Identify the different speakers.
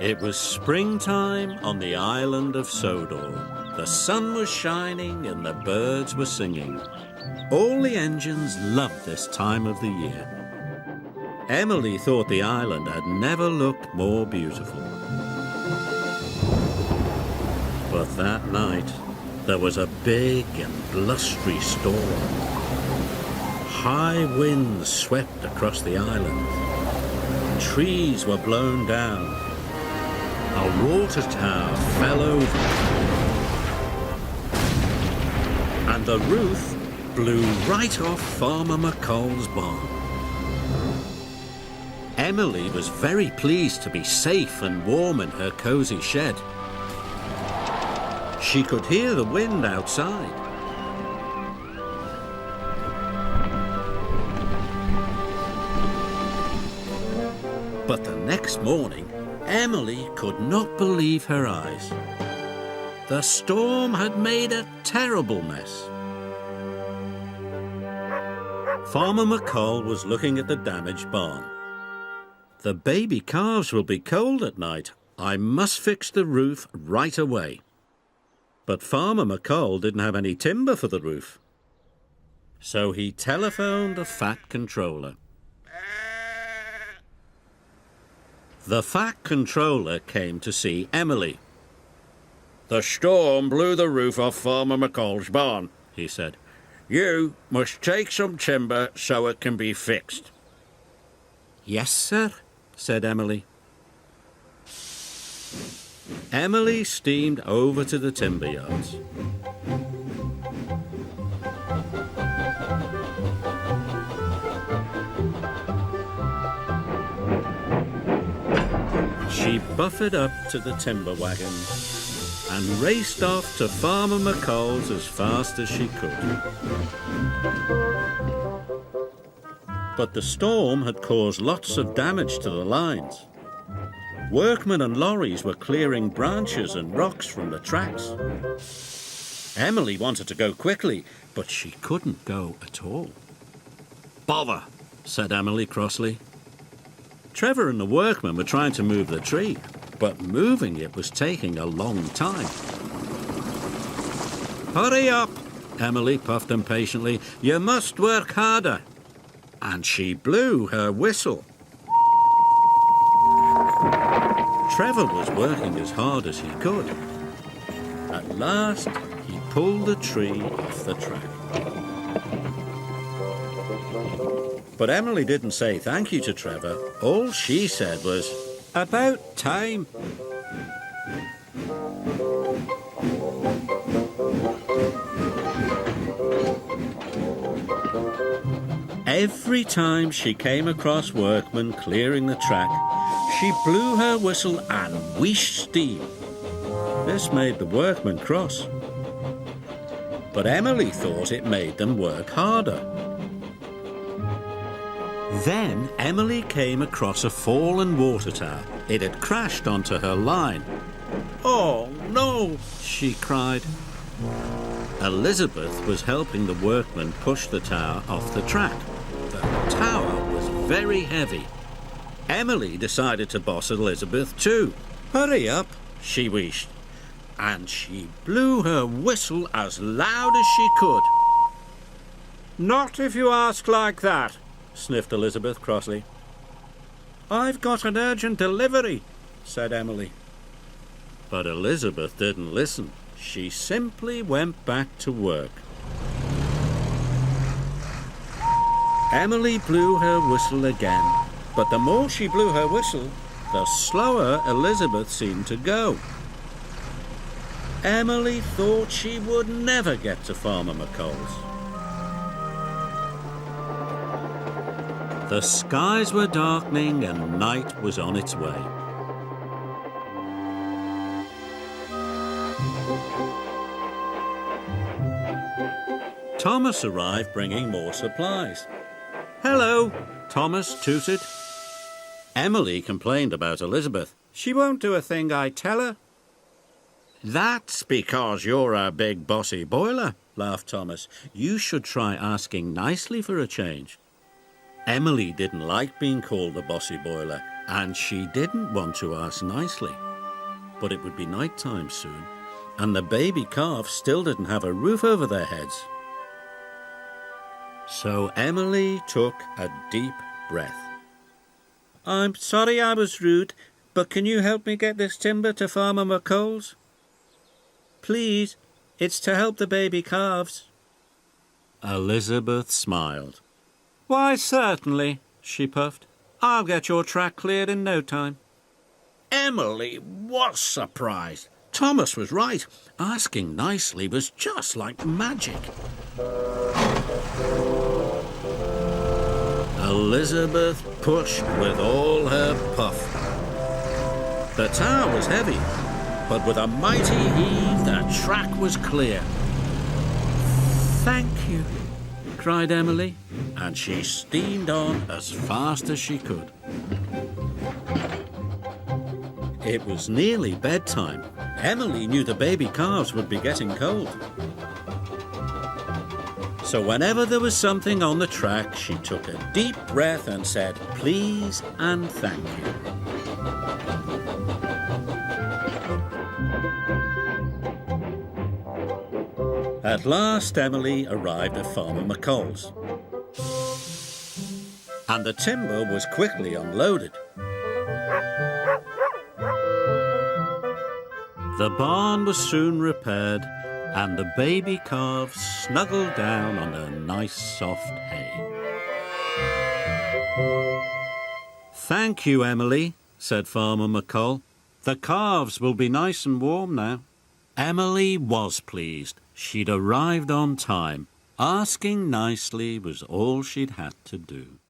Speaker 1: It was springtime on the island of Sodor. The sun was shining and the birds were singing. All the engines loved this time of the year. Emily thought the island had never looked more beautiful. But that night, there was a big and blustery storm. High winds swept across the island. Trees were blown down. A water tower fell over. And the roof blew right off Farmer McColl's barn. Emily was very pleased to be safe and warm in her cosy shed. She could hear the wind outside. But the next morning, Emily could not believe her eyes. The storm had made a terrible mess. Farmer McColl was looking at the damaged barn. The baby calves will be cold at night. I must fix the roof right away. But Farmer McColl didn't have any timber for the roof. So he telephoned the Fat Controller. The Fat Controller came to see Emily. "The storm blew the roof off Farmer McColl's barn," he said. "You must take some timber so it can be fixed." "Yes, sir," said Emily. Emily steamed over to the timber yards. She buffered up to the timber wagon and raced off to Farmer McColl's as fast as she could. But the storm had caused lots of damage to the lines. Workmen and lorries were clearing branches and rocks from the tracks. Emily wanted to go quickly, but she couldn't go at all. "Bother," said Emily crossly. Trevor and the workmen were trying to move the tree, but moving it was taking a long time. "Hurry up," Emily puffed impatiently. "You must work harder." And she blew her whistle. Trevor was working as hard as he could. At last, he pulled the tree off the track. But Emily didn't say thank you to Trevor. All she said was, "About time." Every time she came across workmen clearing the track, she blew her whistle and wheeshed steam. This made the workmen cross. But Emily thought it made them work harder. Then Emily came across a fallen water tower. It had crashed onto her line. "Oh, no!" she cried. Elizabeth was helping the workmen push the tower off the track. The tower was very heavy. Emily decided to boss Elizabeth too. "Hurry up," she wheezed. And she blew her whistle as loud as she could. "Not if you ask like that," sniffed Elizabeth crossly. "I've got an urgent delivery," said Emily. But Elizabeth didn't listen. She simply went back to work. Emily blew her whistle again, but the more she blew her whistle, the slower Elizabeth seemed to go. Emily thought she would never get to Farmer McColl's. The skies were darkening and night was on its way. Thomas arrived bringing more supplies. "Hello," Thomas tooted. Emily complained about Elizabeth. "She won't do a thing I tell her." "That's because you're a big bossy boiler," laughed Thomas. "You should try asking nicely for a change." Emily didn't like being called the bossy boiler, and she didn't want to ask nicely. But it would be night time soon, and the baby calves still didn't have a roof over their heads. So Emily took a deep breath. "I'm sorry I was rude, but can you help me get this timber to Farmer McColl's? Please, it's to help the baby calves." Elizabeth smiled. "Why, certainly," she puffed. "I'll get your track cleared in no time." Emily was surprised. Thomas was right. Asking nicely was just like magic. Elizabeth pushed with all her puff. The tower was heavy, but with a mighty heave, the track was clear. "Thank you," cried Emily, and she steamed on as fast as she could. It was nearly bedtime. Emily knew the baby calves would be getting cold. So whenever there was something on the track, she took a deep breath and said, "Please and thank you." At last, Emily arrived at Farmer McColl's, and the timber was quickly unloaded. The barn was soon repaired, and the baby calves snuggled down on their nice soft hay. "Thank you, Emily," said Farmer McColl. "The calves will be nice and warm now." Emily was pleased. She'd arrived on time. Asking nicely was all she'd had to do.